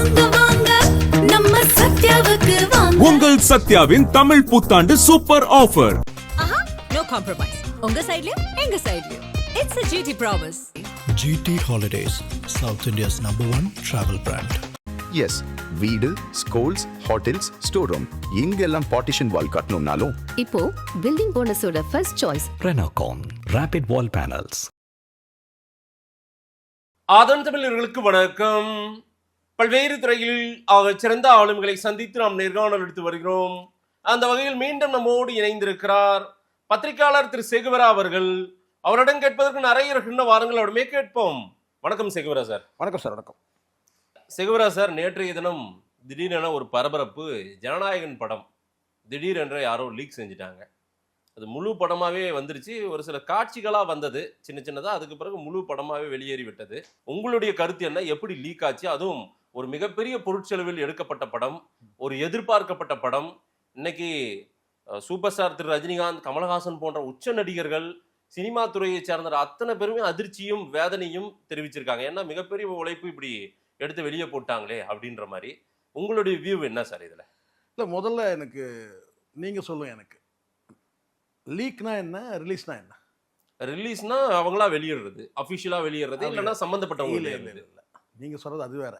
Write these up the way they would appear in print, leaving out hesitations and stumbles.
வாங்க வாங்க நம்ம சத்யாவுக்கு வாங்க. உங்கள் சத்யாவின் தமிழ் புத்தாண்டு சூப்பர் ஆஃபர். No compromise. உங்க சைடுலயும் எங்க சைடுலயும். It's a GT promise. GT Holidays, South India's #1 travel brand. Yes, வீடு, ஸ்கூல்ஸ், ஹோட்டல்ஸ், ஸ்டோர் ரூம் இங்கெல்லாம் பார்ட்டிஷன் வால் கட்டணும்னாலும் இப்போ பில்டிங் போனஸோட first choice Renocon Rapid Wall Panels. Aadhan தமிழர்களுக்கு வணக்கம். பல்வேறு துறைகளில் சிறந்த ஆளுமைகளை சந்தித்து நாம் நேர்காணல் எடுத்து வருகிறோம். அந்த வகையில் மீண்டும் நம்மோடு இணைந்திருக்கிறார் பத்திரிகையாளர் திரு சேகுவரா அவர்கள். அவரிடம் கேட்பதற்கு நிறைய இருக்கின்ற வாரங்கள் அவருமே கேட்போம். வணக்கம் சேகுவரா சார். வணக்கம் சார். வணக்கம் சேகுவரா சார். நேற்றைய தினம் திடீரென ஒரு பரபரப்பு. ஜனநாயகன் படம் திடீரென்று யாரோ லீக் செஞ்சுட்டாங்க. அது முழு படமாகவே வந்துருச்சு. ஒரு சில காட்சிகளாக வந்தது சின்ன சின்னதாக. அதுக்கு பிறகு முழு படமாகவே வெளியேறி விட்டது. உங்களுடைய கருத்து என்ன? எப்படி லீக் ஆச்சு? அதுவும் ஒரு மிகப்பெரிய பொருட்செலவில் எடுக்கப்பட்ட படம், ஒரு எதிர்பார்க்கப்பட்ட படம். இன்னைக்கு சூப்பர் ஸ்டார் திரு ரஜினிகாந்த், கமலஹாசன் போன்ற உச்ச நடிகர்கள், சினிமா துறையை சேர்ந்த அத்தனை பேருமே அதிர்ச்சியும் வேதனையும் தெரிவிச்சிருக்காங்க. ஏன்னா மிகப்பெரிய உழைப்பு இப்படி எடுத்து வெளியே போட்டாங்களே அப்படின்ற மாதிரி. உங்களுடைய வியூ என்ன சார் இதில்? இல்லை, முதல்ல எனக்கு நீங்கள் சொல்லுங்கள். எனக்கு லீக்னா என்ன, ரிலீஸ்னா என்ன? ரிலீஸ்னா அவங்களா வெளியிடுறது, அஃபிஷியலாக வெளியிடுறது, இல்லைன்னா சம்மந்தப்பட்டவங்க இல்லை. நீங்கள் சொல்கிறது அது வேற.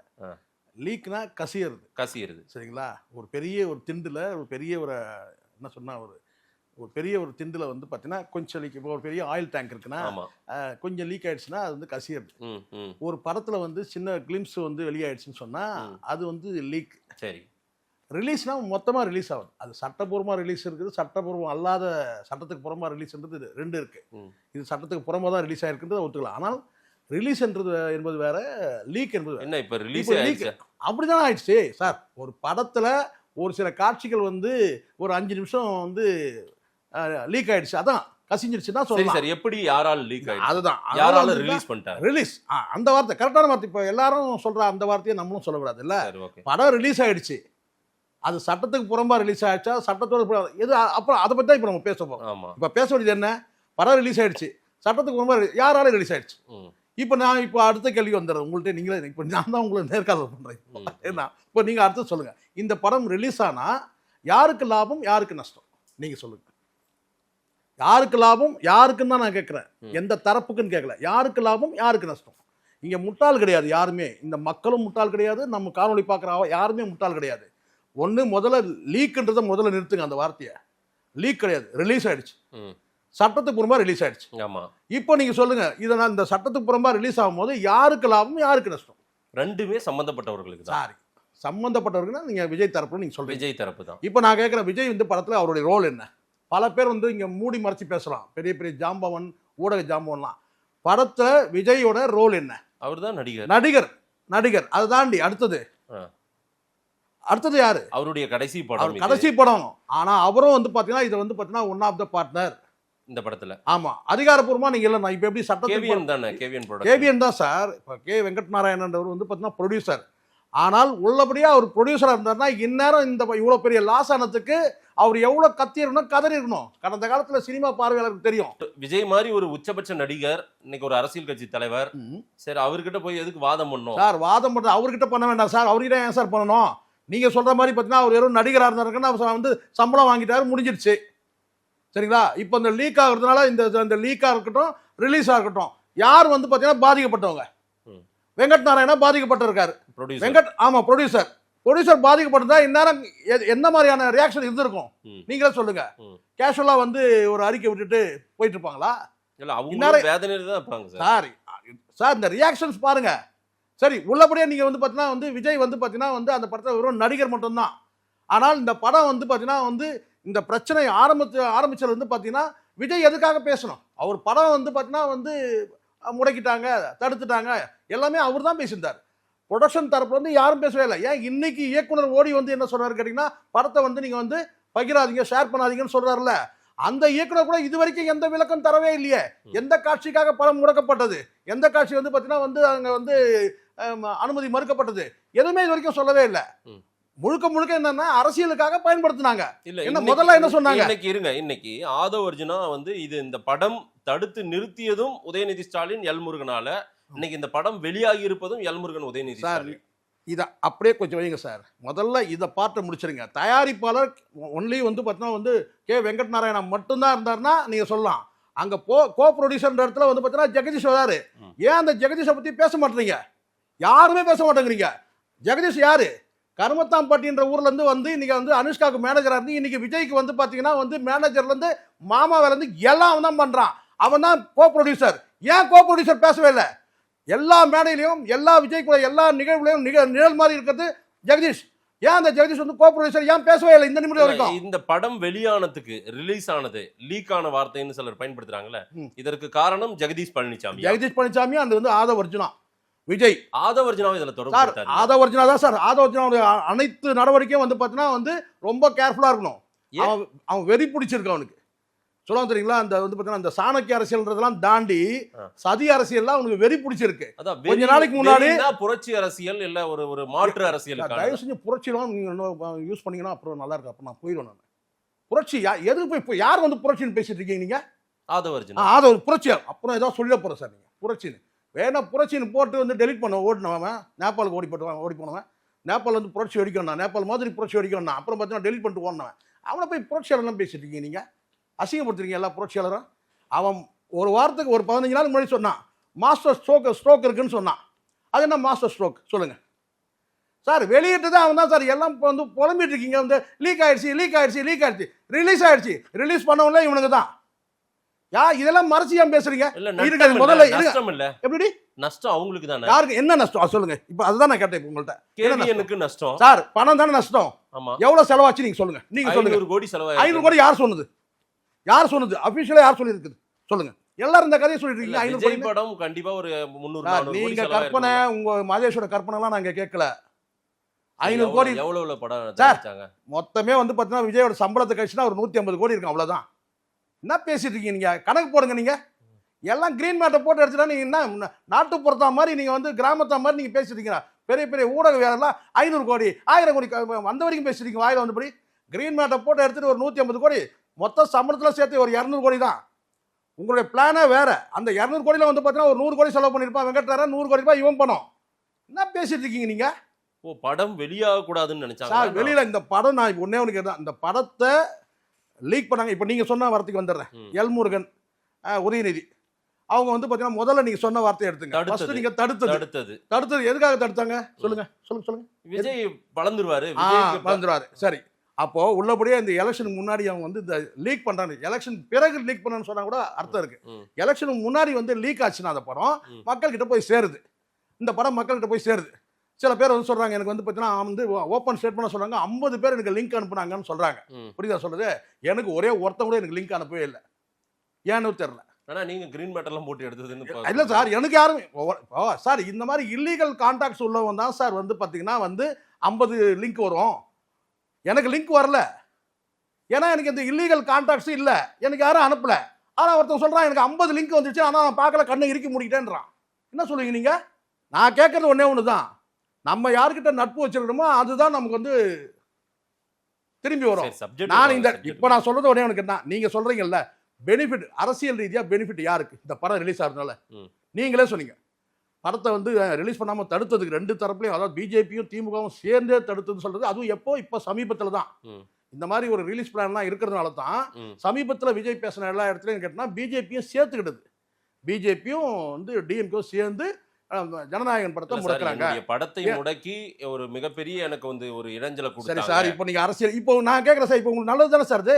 லீக்னா கசியறது. சரிங்களா? ஒரு பெரிய ஒரு திண்டில் ஒரு பெரிய ஒரு என்ன சொன்னால் ஒரு பெரிய ஒரு திண்டில் வந்து பார்த்தீங்கன்னா கொஞ்சம் லீக். இப்போ ஒரு பெரிய ஆயில் டேங்க் இருக்குன்னா கொஞ்சம் லீக் ஆயிடுச்சுன்னா அது வந்து கசியறது. ஒரு படத்தில் வந்து சின்ன கிளிம்ஸ் வந்து வெளியாயிடுச்சுன்னு சொன்னால் அது வந்து லீக். சரி. ரிலீஸ்னா மொத்தமாக ரிலீஸ் ஆகுது. அது சட்டப்பூர்வமாக ரிலீஸ் இருக்குது, சட்டப்பூர்வம் அல்லாத சட்டத்துக்கு புறமா ரிலீஸ்ன்றது ரெண்டு இருக்குது. இது சட்டத்துக்கு புறமா தான் ரிலீஸ் ஆகிருக்குன்றதை ஒத்துக்கலாம். ஆனால் ரிலீஸ் என்பது வேற, லீக் என்பது என்ன? இப்போ ரிலீஸ் அப்படிதான் ஆயிடுச்சு சார். ஒரு படத்தில் ஒரு சில காட்சிகள் வந்து ஒரு 5 நிமிஷம் வந்து லீக் ஆயிடுச்சு, அதான் கசிஞ்சிருச்சுன்னா சொல்லலாம். சரி, எப்படி யாரால லீக் ஆயிடுச்சு? அதுதான் யாரால ரிலீஸ் பண்ணிட்டாங்க? ரிலீஸ் அந்த வார்த்தை கரெக்டான வார்த்தை. இப்போ எல்லாரும் சொல்ற அந்த வார்த்தையை நம்மளும் சொல்லக்கூடாது இல்ல. படம் ரிலீஸ் ஆயிடுச்சு, அது சட்டத்துக்கு புறம்பா ரிலீஸ் ஆயிடுச்சா, சட்டத்தோட எது? அப்புறம் அதை பத்தி தான் இப்போ நம்ம பேச போறோம். இப்போ பேச வேண்டியது என்ன? படம் ரிலீஸ் ஆயிடுச்சு, சட்டத்துக்கு புறம்பா யாரால ரிலீஸ் ஆயிடுச்சு. இப்போ நான் இப்போ அடுத்த கேள்வி வந்துடுறேன் உங்கள்கிட்ட. நீங்களே இப்போ நான் தான் உங்களை நேர்காணல் பண்ணுறேன். ஏன்னா இப்போ நீங்கள் அடுத்து சொல்லுங்கள், இந்த படம் ரிலீஸ் ஆனால் யாருக்கு லாபம், யாருக்கு நஷ்டம்? நீங்கள் சொல்லுங்கள். யாருக்கு லாபம், யாருக்குன்னு தான் நான் கேட்குறேன். எந்த தரப்புக்குன்னு கேட்கல. யாருக்கு லாபம், யாருக்கு நஷ்டம்? இங்கே முட்டாள் கிடையாது யாருமே. இந்த மக்களும் முட்டாள் கிடையாது, நம்ம காணொலி பார்க்குற யாருமே முட்டாள் கிடையாது. முதல்ல லீக்குன்றதை முதல்ல நிறுத்துங்க. அந்த வார்த்தையை லீக் கிடையாது, ரிலீஸ் ஆயிடுச்சு, சட்டத்துக்கு புறம்பா ரிலீஸ் ஆயிடுச்சு. ஆமா. இப்போ நீங்க சொல்லுங்க, இதனால் இந்த சட்டத்துக்கு புறம்பா ரிலீஸ் ஆகும்போது யாருக்கு லாபம், யாருக்கு நஷ்டம்? ரெண்டுமே சம்பந்தப்பட்டவர்களுக்கு தான். சாரி, சம்பந்தப்பட்டவர்கள்னா நீங்க விஜய் தரப்பு நீங்க சொல்றீங்க. விஜய் தரப்பு தான். இப்போ நான் கேட்குறேன், விஜய் இந்த படத்துல அவருடைய ரோல் என்ன? பல பேர் வந்து இங்க மூடி மறைச்சு பேசலாம், பெரிய பெரிய ஜாம்பவன், ஊடக ஜாம்பவன்லாம். படத்துல விஜயோட ரோல் என்ன? அவர் தான் நடிகர். நடிகர் அதை தாண்டி அடுத்தது யாரு? அவருடைய கடைசி படம். கடைசி படம். ஆனா அவரும் வந்து பாத்தீங்கன்னா இது வந்து பாத்தீங்கன்னா ஒன் ஆஃப் த பார்ட்னர் இந்த படத்துல. ஆமா, அதிகாரப்பூர்வமா நீங்க இல்ல. நான் இப்ப எப்படி சட்டத்துக்கு தானே கேவிஎன் தான் சார். இப்ப கே வெங்கட் நாராயணன் வந்து பாத்தீங்கன்னா ப்ரொடியூசர். ஆனால் உள்ளபடியா அவர் ப்ரொடியூசரா இருந்தாருன்னா இந்நேரம் இந்த இவ்வளவு பெரிய லாஸ் ஆனதுக்கு அவர் எவ்வளவு கத்திரணும், கதறி இருக்கணும். கடந்த காலத்துல சினிமா பார்வையாளருக்கு தெரியும். விஜய் மாதிரி ஒரு உச்சபட்ச நடிகர், இன்னைக்கு ஒரு அரசியல் கட்சி தலைவர். சரி, அவர்கிட்ட போய் எதுக்கு வாதம் பண்ணணும் சார்? வாதம் பண்ற அவர்கிட்ட பண்ண வேண்டாம் சார். அவர்கிட்ட ஏன் சார் பண்ணணும்? நீங்க சொல்ற மாதிரி பாத்தீங்கன்னா அவர் வெறும் நடிகரா இருந்தாருன்னா வந்து சம்பளம் வாங்கிட்டாரு, முடிஞ்சிருச்சு. சரிங்களா? இப்போ இந்த லீக் ஆகுறதுனால இந்த லீக்காக இருக்கட்டும், ரிலீஸாக இருக்கட்டும், யார் வந்து பார்த்தீங்கன்னா பாதிக்கப்பட்டவங்க? வெங்கட் நாராயணா பாதிக்கப்பட்டிருக்காரு. ப்ரொடியூசர் பாதிக்கப்பட்டிருந்தா இந்நேரம் என்ன மாதிரியான ரியாக்ஷன் இருந்திருக்கும்? நீங்களே சொல்லுங்க. கேஷுவலாக வந்து ஒரு அறிக்கை விட்டுட்டு போயிட்டு இருப்பாங்களா? சார் இந்த ரியாக்ஷன்ஸ் பாருங்க. சரி, உள்ளபடியே நீங்கள் வந்து பார்த்தீங்கன்னா வந்து விஜய் வந்து பார்த்தீங்கன்னா வந்து அந்த படத்தில் வெறும் நடிகர் மட்டும்தான். ஆனால் இந்த படம் வந்து பார்த்தீங்கன்னா வந்து இந்த பிரச்சனை ஆரம்பிச்சது வந்து பார்த்தீங்கன்னா விஜய் எதுக்காக பேசணும்? அவர் படம் வந்து பார்த்தீங்கன்னா வந்து முடக்கிட்டாங்க, தடுத்துட்டாங்க, எல்லாமே அவர் தான் பேசியிருந்தார். ப்ரொடக்ஷன் தரப்பு வந்து யாரும் பேசவே இல்லை. ஏன் இன்னைக்கு இயக்குனர் ஓடி வந்து என்ன சொல்றாரு கேட்டீங்கன்னா, படத்தை வந்து நீங்கள் வந்து பகிராதீங்க, ஷேர் பண்ணாதீங்கன்னு சொல்றாருல்ல. அந்த இயக்குனர் கூட இது வரைக்கும் எந்த விளக்கம் தரவே இல்லையே. எந்த காட்சிக்காக படம் முடக்கப்பட்டது, எந்த காட்சி வந்து பார்த்தீங்கன்னா வந்து அங்கே வந்து அனுமதி மறுக்கப்பட்டது, எதுவுமே இது வரைக்கும் சொல்லவே இல்லை. முழுக்க முழுக்க என்னன்னா அரசியலுக்காக பயன்படுத்தினாங்க. இல்ல முதல்ல என்ன சொன்னாங்க? இன்னைக்கு ஆதவ் அர்ஜுனா வந்து இது இந்த படம் தடுத்து நிறுத்தியதும் உதயநிதி ஸ்டாலின், எல் முருகனால. இன்னைக்கு இந்த படம் வெளியாகி இருப்பதும் எல் முருகன், உதயநிதி ஸ்டாலின். இதை அப்படியே கொஞ்சம் வைங்க சார். முதல்ல இதை பார்த்து முடிச்சிருங்க. தயாரிப்பாளர் ஒன்லி வந்து பார்த்தீங்கன்னா வந்து கே வெங்கட் நாராயணா மட்டும்தான் இருந்தாருன்னா நீங்கள் சொல்லலாம். அங்கே கோ ப்ரொடியூசர் இடத்துல வந்து பார்த்தீங்கன்னா ஜெகதீஷ் வராரு. ஏன் அந்த ஜெகதீஷை பற்றி பேச மாட்டேறீங்க? யாருமே பேச மாட்டேங்கிறீங்க. ஜெகதீஷ் யாரு? கருமத்தாம்பட்டின்ற ஊர்லேருந்து வந்து இன்னைக்கு வந்து அனுஷ்காவுக்கு மேனேஜராக இருந்து இன்னைக்கு விஜய்க்கு வந்து பார்த்தீங்கன்னா வந்து மேனேஜர்லேருந்து மாமாவிலேருந்து எல்லாம் தான் பண்ணுறான். அவன் தான் கோ ப்ரொடியூசர். ஏன் கோ ப்ரொடியூசர் பேசவே இல்லை? எல்லா மேடையிலையும் எல்லா விஜய் கூட எல்லா நிகழ்வுலையும் நிழல் மாதிரி இருக்கிறது ஜெகதீஷ். ஏன் அந்த ஜெகதீஷ் வந்து கோ ப்ரொடியூசர் ஏன் பேசவே இல்லை இந்த நிமிடம் வரைக்கும்? இந்த படம் வெளியானதுக்கு ரிலீஸ் ஆனது லீக் ஆன வார்த்தைன்னு சிலர் பயன்படுத்துறாங்கல்ல, இதற்கு காரணம் ஜெகதீஷ் பழனிசாமி. ஜெகதீஷ் பழனிசாமி அந்த வந்து ஆதவ அர்ஜுனா விஜய். ஆதவ அர்ஜுனாவை இதுல தொடர்பு. ஆதவ அர்ஜுனா தான் சார். ஆதவ அர்ஜுனாவுடைய அனைத்து நடவடிக்கையும் வந்து பார்த்தீங்கன்னா வந்து ரொம்ப கேர்ஃபுல்லா இருக்கணும். அவன் வெறி பிடிச்சிருக்கு அவனுக்கு. சொல்லுவாங்க தெரியுங்களா, அந்த வந்து பார்த்தீங்கன்னா அந்த சாணக்கிய அரசியல்ன்றதெல்லாம் தாண்டி சதி அரசியல்லாம் அவனுக்கு வெறி பிடிச்சிருக்கு. கொஞ்ச நாளைக்கு முன்னாடி புரட்சி அரசியல் இல்ல ஒரு மாற்று அரசியல். தயவு செஞ்சு புரட்சிலாம் நீங்க யூஸ் பண்ணீங்கன்னா அப்புறம் நல்லா இருக்கு. அப்ப நான் போயிடுவேன். நான் புரட்சி எதுக்கு போய் இப்போ யார் வந்து புரட்சின்னு பேசிட்டு இருக்கீங்க நீங்க? ஆதவ அர்ஜுனா. ஆதவ புரட்சி அப்புறம் ஏதாவது சொல்லிட போறேன் சார். நீங்க புரட்சின்னு வேணா புரட்சின்னு போட்டு வந்து டெலிட் பண்ண ஓடினவன் நேபாளுக்கு ஓடி போனவன். நேபாள் வந்து புரட்சி வெடிக்கணும், நேபாள் மாதிரி புரட்சி வெடிக்கணும். அப்புறம் பார்த்தீங்கன்னா டெலிட் பண்ணிட்டு ஓடினவன். அவனை போய் புரட்சியாளர்லாம் பேசிட்டு இருக்கீங்க நீங்க. அசிங்கப்படுத்துறீங்க எல்லா புரட்சியாளரும். அவன் ஒரு வாரத்துக்கு ஒரு 15 நாள் முன்னாடி சொன்னான் மாஸ்டர் ஸ்ட்ரோக் இருக்குன்னு சொன்னான். அது என்ன மாஸ்டர் ஸ்ட்ரோக் சொல்லுங்க சார்? வெளியிட்டு தான் அவன் தான் சார். எல்லாம் இப்போ வந்து புலம்பிட்டு இருக்கீங்க. வந்து லீக் ஆயிடுச்சு ரிலீஸ் ஆயிடுச்சு. ரிலீஸ் பண்ணவங்களே இவனுக்கு தான். இதெல்லாம் மறைச்சு ஏன் பேசுறீங்க? முதல்ல எப்படி நஷ்டம் அவங்களுக்கு தானே. யாருக்கு என்ன நஷ்டம் சொல்லுங்க? இப்போ அதுதான் நான் கேட்டேன் உங்கள்கிட்ட. கேவிஎனுக்கு நஷ்டம் சார். பணம் தானே நஷ்டம். எவ்வளவு செலவாச்சு நீங்க சொல்லுங்க. நீங்க சொல்லுங்க. 500 கோடி செலவாச்சு. 500 கோடி யார் சொன்னது? அபிஷியலா யார் சொல்லி இருக்குது சொல்லுங்க. எல்லாரும் இந்த கதையை சொல்லிட்டு இருக்கீங்க. 500 கோடி படம் கண்டிப்பா ஒரு 300 நீங்க கற்பனை உங்க மகேஷோட கற்பனை எல்லாம் நாங்க கேட்கல. 500 கோடி எவ்வளவு படம் நடிச்சாங்க? மொத்தமே வந்து பாத்தீங்கன்னா விஜயோட சம்பளத்தை கழிச்சுனா ஒரு 150 கோடி இருக்கும். அவ்வளவுதான். என்ன பேசிட்டு இருக்கீங்க நீங்க? கணக்கு போடுங்க. நீங்க எல்லாம் கிரீன் மேட்டை போட்டு எடுத்துட்டா நீங்க என்ன நாட்டுப்புறத்தா மாதிரி நீங்க வந்து கிராமத்தா மாதிரி நீங்க பேசிட்டு இருக்கீங்க. பெரிய பெரிய ஊடகவியெல்லாம் 500 கோடி 1000 கோடி அந்த வரைக்கும் பேசிட்டு இருக்கீங்க. வாயில வந்தபடி கிரீன் மேட்டை போட்டு எடுத்துட்டு ஒரு 150 கோடி மொத்த சம்பளத்துல சேர்த்து ஒரு 200 கோடி தான். உங்களுடைய பிளானே வேற. அந்த 200 கோடியில வந்து பாத்தீங்கன்னா ஒரு 100 கோடி செலவு பண்ணிருப்பான் வெங்கட்ராரன். 100 கோடி ரூபாய் இவன் பணம். என்ன பேசிட்டு இருக்கீங்க நீங்க? படம் வெளியாக கூடாதுன்னு நினைச்சாங்க. வெளியில இந்த படம் நான் ஒன்னே ஒன்று கேட்டேன். இந்த படத்தை லீக் பண்ணாங்க. இப்போ நீங்க சொன்ன வார்த்தைக்கு வந்துடுறேன். எல்முருகன், உதயநிதி அவங்க வந்து பாத்தீங்கன்னா முதல்ல நீங்க சொன்ன வார்த்தையை எடுத்துங்க. ஃபர்ஸ்ட் நீங்க தடுத்தது எதுக்காக தடுத்தாங்க சொல்லுங்க. விஜய் வளர்ந்துருவாரு. சரி. அப்போ உள்ளபடியே இந்த எலெக்ஷனுக்கு முன்னாடி அவங்க வந்து இந்த லீக் பண்றாங்க. எலெக்ஷன் பிறகு லீக் பண்ணணும்னு சொன்னா கூட அர்த்தம் இருக்கு. எலெக்ஷனுக்கு முன்னாடி வந்து லீக் ஆச்சுன்னா அந்த படம் மக்கள் கிட்ட போய் சேருது. இந்த படம் மக்கள் கிட்ட போய் சேருது. சில பேர் வந்து சொல்றாங்க எனக்கு வந்து பார்த்தீங்கன்னா வந்து ஓப்பன் ஸ்டேட்மெண்ட் சொல்றாங்க 50 பேர் எனக்கு லிங்க் அனுப்புனாங்கன்னு சொல்றாங்க. புரியுதா சொல்றது? எனக்கு ஒரே ஒருத்தன் கூட எனக்கு லிங்க் அனுப்பவே இல்லை. ஏன்னு தெரியல. ஆனா நீங்க கிரீன் மேட்டர்லாம் போட்டு எடுத்ததுன்னு இல்ல சார். எனக்கு யாரும் சார் இந்த மாதிரி இல்லீகல் கான்டாக்ட்ஸ் உள்ளவங்க தான் சார் வந்து பார்த்தீங்கன்னா வந்து 50 லிங்க் வரும். எனக்கு லிங்க் வரல. ஏன்னா எனக்கு இந்த இல்லீகல் கான்டாக்ட்ஸ் இல்லை. எனக்கு யாரும் அனுப்பல. ஆனால் ஒருத்தன் சொல்றான் எனக்கு 50 லிங்க் வந்துச்சு. ஆனால் நான் பார்க்கல, கண்ணை இறுக்கி மூடிட்டேன்றான். என்ன சொல்லுவீங்க நீங்க? நான் கேட்கறது ஒன்னே ஒன்று தான். நம்ம யாருக்கிட்ட நட்பு வச்சிருக்கணுமோ அதுதான் நமக்கு வந்து திரும்பி வரும். நான் இந்த இப்போ நான் சொல்றது ஒன்னே ஒன்று கேட்டா நீங்க சொல்றீங்கல்ல பெனிஃபிட் அரசியல் ரீதியா பெனிஃபிட் யாருக்கு? இந்த படம் ரிலீஸ் ஆகிறதுனால நீங்களே சொன்னீங்க. படத்தை வந்து ரிலீஸ் பண்ணாமல் தடுத்ததுக்கு 2 தரப்புலையும், அதாவது பிஜேபியும் திமுகவும் சேர்ந்தே தடுத்ததுன்னு சொல்றது. அதுவும் இப்போ சமீபத்தில் தான் இந்த மாதிரி ஒரு ரிலீஸ் பிளான்லாம் இருக்கிறதுனால தான் சமீபத்தில் விஜய் பேசின எல்லா இடத்துலையும் கேட்டால் பிஜேபியும் சேர்த்துக்கிட்டது. பிஜேபியும் வந்து டிஎம்கேவும் சேர்ந்து ஜனநாயகன் படத்தை முடக்கிறாங்க. படத்தை முடக்கி ஒரு மிகப்பெரிய எனக்கு வந்து ஒரு இடைஞ்சலை கொடுத்தாங்க. சரி சார். இப்போ நீங்க அரசியல் இப்போ நான் கேட்குறேன் சார். இப்போ உங்களுக்கு நல்லது தானே சார்? அது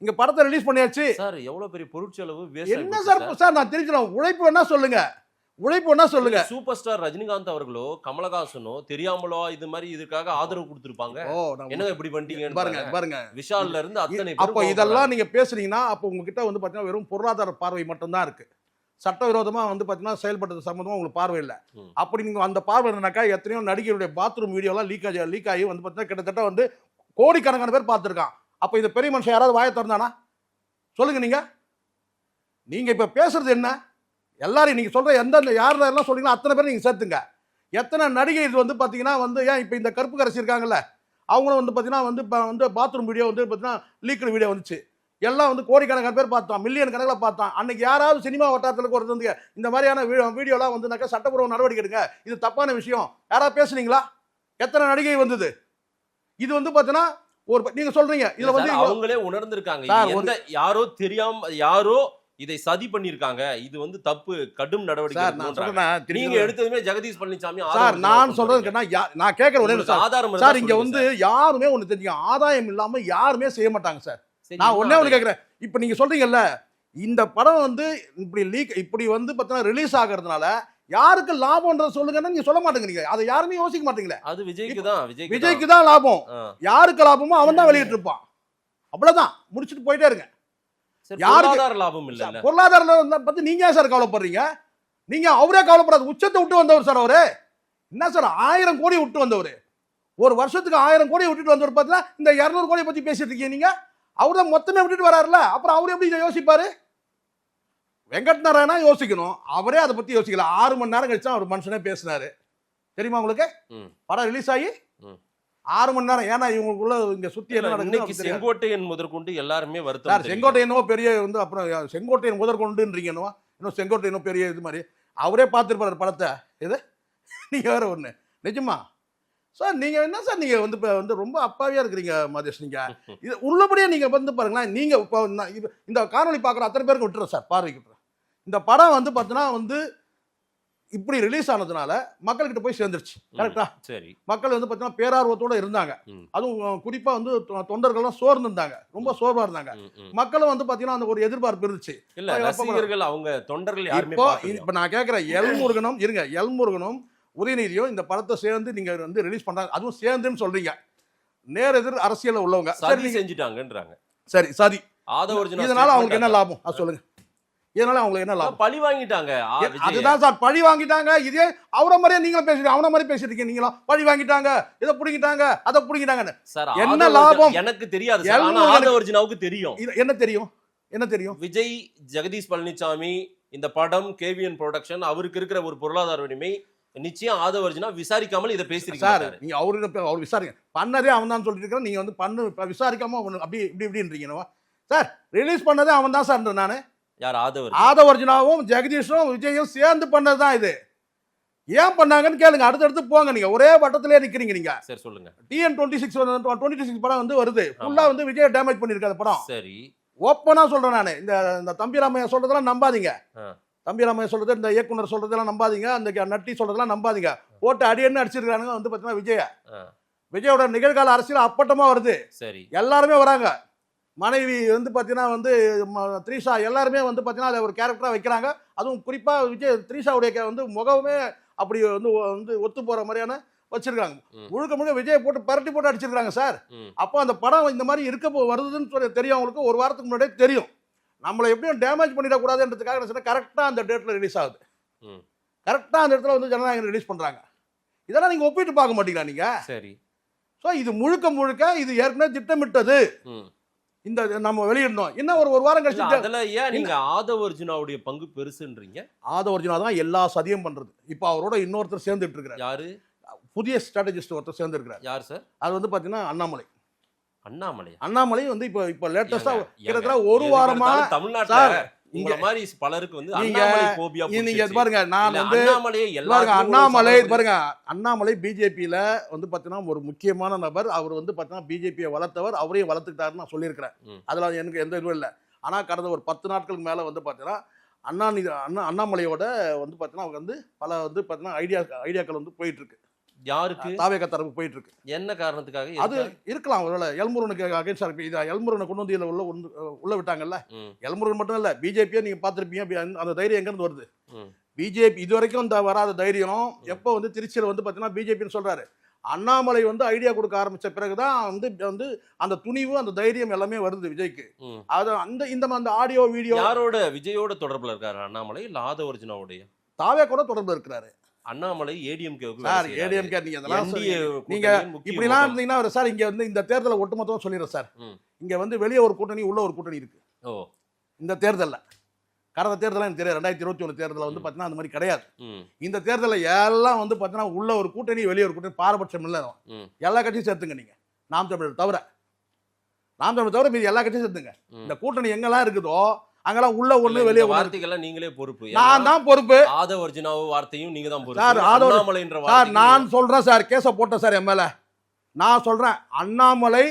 இங்க படத்தை ரிலீஸ் பண்ணியாச்சு சார். எவ்வளவு பெரிய பொருட்செலவு என்ன சார்? சார் நான் தெரிஞ்சுக்கிறேன். உழைப்பு என்ன சொல்லுங்க. சூப்பர் ஸ்டார் ரஜினிகாந்த் அவர்களோ கமலஹாசனோ தெரியாமலோ இது மாதிரி இதுக்காக ஆதரவு கொடுத்திருப்பாங்க. என்ன இப்படி பண்ணிட்டீங்க பாருங்க. விஷால்ல இருந்து அத்தனை. அப்போ இதெல்லாம் நீங்க பேசுறீங்கன்னா அப்போ உங்ககிட்ட வந்து பாத்தீங்கன்னா வெறும் பொருளாதார பார்வை மட்டும் தான் இருக்கு. சட்டவிரோதமா வந்து பாத்தீங்கன்னா செயல்பட்டது சம்பந்தமா உங்களுக்கு பார்வை இல்லை. அப்படி நீங்க அந்த பார்வை இருந்தாக்கா எத்தனையோ நடிகருடைய பாத்ரூம் வீடியோலாம் லீக் ஆகி வந்து பாத்தீங்கன்னா கிட்டத்தட்ட வந்து கோடிக்கணக்கான பேர் பார்த்துருக்கான். அப்போ இந்த பெரிய மனுஷன் யாராவது வாயை திறந்தானா சொல்லுங்க. நீங்க இப்ப பேசுறது என்ன? எல்லாரும் நீங்க சொல்ற எந்தெந்த யாரெல்லாம் சொல்றீங்களோ அத்தனை பேர் நீங்க சேர்த்துங்க. எத்தனை நடிகை இது வந்து பாத்தீங்கன்னா வந்து ஏன் இப்போ இந்த கருப்பு கரசி இருக்காங்கல்ல அவங்களும் வந்து பாத்தீங்கன்னா வந்து பாத்ரூம் வீடியோ வந்து பாத்தீங்கன்னா லீக்டு வீடியோ வந்துச்சு. எல்லாம் வந்து கோடிக்கணக்கான பேர் பார்த்தோம், மில்லியன் கணக்கில் பார்த்தோம். அன்னைக்கு யாராவது சினிமா வட்டாரத்தில் ஒரு வந்து இந்த மாதிரியான வீடியோலாம் வந்துனாக்கா சட்டப்பூர்வ நடவடிக்கை எடுங்க, இது தப்பான விஷயம், யாராவது பேசுனீங்களா? எத்தனை நடிகை வந்தது? இது வந்து பார்த்தீங்கன்னா ஒரு நீங்க சொல்றீங்க இதுல வந்து அவங்களே உணர்ந்திருக்காங்க, எந்த யாரோ தெரியாம யாரோ இதை சதி பண்ணிருக்காங்க, இது வந்து தப்பு, கடும் நடவடிக்கை. நீங்க எடுத்ததுமே ஜெகதீஷ் பழனிசாமி சார், நான் சொல்றது நான் கேட்கிற ஒரே ஆதாரம் சார், இங்க வந்து யாருமே ஒண்ணு தெரியும், ஆதாயம் இல்லாம யாருமே செய்ய மாட்டாங்க சார். நான் ஒண்ணே ஒண்ணு கேட்கிறேன், இப்ப நீங்க சொல்றீங்கல்ல இந்த படம் வந்து இப்படி வந்து பார்த்தீங்கன்னா ரிலீஸ் ஆகிறதுனால யாருக்கு லாபம்ன்றது சொல்லுங்கன்னா நீங்க சொல்ல மாட்டேங்கிறீங்க, அதை யாருமே யோசிக்க மாட்டீங்களே. அது விஜய்க்கு தான் லாபம், யாருக்கு லாபமோ அவன் தான் வெளியிட்டு இருப்பான், அவ்வளவுதான், முடிச்சுட்டு போயிட்டே இருங்க. யாருக்கு லாபம் இல்ல, பொருளாதார பத்தி நீங்க ஏன் சார் கவலைப்படுறீங்க? நீங்க அவரே கவலைப்படாது, உச்சத்தை விட்டு வந்தவர் சார் அவரு. என்ன சார் 1000 கோடி விட்டு வந்தவர், ஒரு வருஷத்துக்கு 1000 கோடி விட்டுட்டு வந்தவர் பார்த்தீங்கன்னா இந்த 200 கோடி பத்தி பேசிட்டு இருக்கீங்க நீங்க. அவர் தான் மொத்தமே விட்டுட்டு வராருல, அப்புறம் அவர் எப்படி யோசிப்பாரு? வெங்கட் நாராயணா யோசிக்கணும், அவரே அதை பத்தி யோசிக்கல. 6 மணி நேரம் கழிச்சு அவர் மனுஷனே பேசினாரு, தெரியுமா உங்களுக்கு? படம் ரிலீஸ் ஆகி 6 மணி நேரம். ஏன்னா இவங்களுக்குள்ள இங்க சுத்தி என்ன நடக்குது? செங்கோட்டையன் முதற்கொண்டு எல்லாருமே வருத்தம். சார் செங்கோட்டையனோ பெரிய வந்து அப்புறம் செங்கோட்டையன் முதற்கொண்டுன்றீங்க, இன்னும் செங்கோட்டையனோ பெரிய இது மாதிரி அவரே பார்த்துருப்பாரு படத்தை. இது நீங்க வேற ஒண்ணு நிஜமா சார். நீங்க என்ன சார் நீங்க வந்து ரொம்ப அப்பாவியா இருக்கிறீங்க மதேஷ். நீங்க இது உள்ளபடியே நீங்க வந்து பாருங்களேன், நீங்க இப்போ இந்த காணொலி பார்க்குற அத்தனை பேருக்கு விட்டுறேன் சார், பார்வைக்கு விட்டுறேன். இந்த படம் வந்து பார்த்தீங்கன்னா வந்து இப்படி ரிலீஸ் ஆனதுனால மக்கள்கிட்ட போய் சேர்ந்துருச்சு, கரெக்டா? சரி, மக்கள் வந்து பார்த்தீங்கன்னா பேரார்வத்தோட இருந்தாங்க, அதுவும் குறிப்பா வந்து தொண்டர்கள்லாம் சோர்ந்து இருந்தாங்க, ரொம்ப சோர்வா இருந்தாங்க. மக்களும் வந்து பார்த்தீங்கன்னா அந்த ஒரு எதிர்பார்ப்பு இருந்துச்சு. இல்ல ரசிகர்கள் அவங்க தொண்டர்கள் யாருமே இப்போ நான் கேட்கிறேன், எல்முருகனும் உதயநிதியும் இந்த படத்தை சேர்ந்து நீங்க வந்து ரிலீஸ் பண்றாங்க, அதுவும் சேர்ந்துன்னு சொல்றீங்க, நேர் எதிர் அரசியல்ல உள்ளவங்க சரி செஞ்சுட்டாங்கன்றாங்க. சரி சரி, இதனால அவங்களுக்கு என்ன லாபம் அது சொல்லுங்க? இதனால அவங்களுக்கு என்ன லாபம்? பழி வாங்கிட்டாங்க. அதுதான் சார், பழி வாங்கிட்டாங்க. இதே அவரை மாதிரியே நீங்களும் பேசுறீங்க, அவன மாதிரி பேசிட்டு இருக்கீங்க. நீங்களா பழி வாங்கிட்டாங்க, இதை புடிங்கிட்டாங்க, அதை புடிங்கிட்டாங்கன்னு. என்ன லாபம்? எனக்கு தெரியாது சார், ஆனா ஆதவர்ஜுனாவுக்கு தெரியும். என்ன தெரியும்? என்ன தெரியும்? விஜய், ஜெகதீஷ் பழனிசாமி, இந்த படம் கேவிஎன் ப்ரொடக்ஷன், அவருக்கு இருக்கிற ஒரு பொருளாதார உரிமை நிச்சயம் ஆதவர்ஜுனா விசாரிக்காமல் இதை பேசிருக்கீங்க சார். நீங்க அவர் விசாரிங்க, பண்ணதே அவன் தான் சொல்லிட்டு இருக்கான், நீங்க வந்து பண்ணு விசாரிக்காம அப்படி இப்படின்றீங்க சார். ரிலீஸ் பண்ணதே அவன் தான் சார். நானு யார்? ஆதவர்ஜுனாவும் ஜெகதீஷும் விஜயும் சேர்ந்து பண்ணதுதான் இது. ஏன் பண்ணாங்கன்னு கேளுங்க, அடுத்தடுத்து போங்க. நீங்க ஒரே வட்டத்திலே நிக்கிறீங்க. நீங்க சரி சொல்லுங்க. TN26 படம் வந்து வருது, ஃபுல்லா வந்து விஜய் டேமேஜ் பண்ணிருக்காத படம். சரி, ஓப்பனா சொல்றேன் நானு. இந்த தம்பிராமையா சொல்றதெல்லாம் நம்பாதீங்க. தம்பிராமையா சொல்றது, இந்த இயக்குனர் சொல்றதெல்லாம் நம்பாதீங்க, அந்த நட்டி சொல்றதெல்லாம் நம்பாதீங்க. போட்டு அடியன்னு அடிச்சிருக்கானுங்க வந்து பாத்தீங்கன்னா விஜயோட நிகழ்கால அரசியல் அப்பட்டமா வருது. சரி, எல்லாருமே வராங்க. மனைவி வந்து பார்த்தீங்கன்னா வந்து த்ரீஷா எல்லாருமே வந்து பார்த்தீங்கன்னா அதை ஒரு கேரக்டராக வைக்கிறாங்க. அதுவும் குறிப்பாக விஜய் த்ரீஷாவுடைய வந்து முகமே அப்படி வந்து ஒத்து போகிற மாதிரியான வச்சிருக்காங்க. முழுக்க விஜயை போட்டு பரட்டி போட்டு அடிச்சிருக்காங்க சார். அப்போ அந்த படம் இந்த மாதிரி இருக்க வருதுன்னு சொல்லி தெரியும் அவங்களுக்கு, ஒரு வாரத்துக்கு முன்னாடியே தெரியும். நம்மளை எப்படியும் டேமேஜ் பண்ணிடக்கூடாதுன்றதுக்காக என்ன சொன்னால் கரெக்டாக அந்த டேட்டில் ரிலீஸ் ஆகுது, கரெக்டாக அந்த இடத்துல வந்து ஜனநாயகம் ரிலீஸ் பண்ணுறாங்க. இதெல்லாம் நீங்கள் ஒப்பிட்டு பார்க்க மாட்டீங்களா நீங்கள்? சரி, ஸோ இது முழுக்க இது ஏற்கனவே திட்டமிட்டது. இந்த நம்ம வெளியிடணும். இன்னும் ஒரு வாரம் கழிச்சு அதுல ஏன் நீங்க ஆதவர்ஜுனாவுடைய பங்கு பெருசுன்றீங்க? ஆதவர்ஜுனா தான் எல்லா சதியும் பண்றது. இப்போ அவரோட இன்னொருத்தர் சேர்ந்துட்டு இருக்காரு. யாரு? புதிய ஸ்ட்ராட்டஜிஸ்ட் ஒருத்தர் சேர்ந்து இருக்காரு. யார் சார்? அது வந்து பாத்தீங்கன்னா அண்ணாமலை வந்து இப்போ லேட்டஸ்டா கிட்டத்தட்ட ஒரு வாரமா தமிழ்நாட்டுல உங்கள மாதிரி பலருக்கு வந்து அண்ணாமலை போபியா போச்சு. நீங்க பாருங்க, நான் வந்து அண்ணாமலை பிஜேபியில வந்து பாத்தீங்கன்னா ஒரு முக்கியமான நபர். அவர் வந்து பாத்தீங்கன்னா பிஜேபியை வளர்த்தவர், அவரையும் வளர்த்துக்கிட்டாருன்னு நான் சொல்லியிருக்கிறேன். அதுல எனக்கு எந்த இதுவும் இல்லை. ஆனா கடந்த ஒரு 10 நாட்களுக்கு மேல வந்து பாத்தீங்கன்னா அண்ணாமலையோட வந்து பாத்தீங்கன்னா அவங்க வந்து பல வந்து பாத்தீங்கன்னா ஐடியாக்கள் வந்து போயிட்டு இருக்கு. யாருக்கு? தாவேகா தரப்பு போயிட்டு இருக்கு. என்ன காரணத்துக்காக? அது இருக்கலாம், ஒருவேளை எல்முருகனுக்கு அகைன்ஸ்டா இருக்கு. இது எல்முருகனை கொண்டு வந்து உள்ள விட்டாங்கல்ல. எல்முருகன் மட்டும் இல்ல, பிஜேபியை நீங்க பாத்திருப்பீங்க. அந்த தைரியம் எங்க இருந்து வருது? பிஜேபி இது வரைக்கும் இந்த வராத தைரியம் எப்போ வந்து திருச்சியில் வந்து பாத்தீங்கன்னா பிஜேபின்னு சொல்றாரு. அண்ணாமலை வந்து ஐடியா கொடுக்க ஆரம்பிச்ச பிறகுதான் வந்து அந்த துணிவு, அந்த தைரியம் எல்லாமே வருது விஜய்க்கு. அது அந்த ஆடியோ வீடியோ யாரோட? விஜயோட தொடர்புல இருக்காரு அண்ணாமலை, இல்ல ஆதவர்ஜுனாவுடைய? தாவே கூட தொடர்புல இருக்கிறாரு. அண்ணாமலை ஏடிஎம்கே சார், ஏடிஎம்கே நீங்க இப்படிலாம் இருந்தீங்கன்னா சார், இங்க வந்து இந்த தேர்தலை ஒட்டுமொத்தமா சொல்லிடுறேன் சார். இங்க வந்து வெளியே ஒரு கூட்டணி, உள்ள ஒரு கூட்டணி இருக்கு. இந்த தேர்தல்ல கடந்த தேர்தல் எனக்கு தெரியாது, 2021 தேர்தலில் வந்து பார்த்தீங்கன்னா அந்த மாதிரி கிடையாது. இந்த தேர்தலில் எல்லாம் வந்து பார்த்தீங்கன்னா உள்ள ஒரு கூட்டணி, வெளியே ஒரு கூட்டணி, பாரபட்சம் இல்லை. எல்லா கட்சியும் சேர்த்துங்க நீங்க, நாம் தமிழர் தவிர. நாம் தமிழர் தவிர மீதி எல்லா கட்சியும் சேர்த்துங்க. இந்த கூட்டணி எங்கெல்லாம் இருக்குதோ அங்கெல்லாம் உள்ள ஒண்ணு வெளியே வார்த்தைகள்லாம் நீங்களே பொறுப்பு. நான் தான் பொறுப்பு. ஆதவ அர்ஜுனாவு வார்த்தையும் நீங்க தான் பொறுப்பு. சார் அண்ணாமலைன்ற சார் நான் சொல்றேன் சார், கேஸ போட்டேன் சார் எம்எல்ஏ. நான் சொல்றேன், அண்ணாமலை,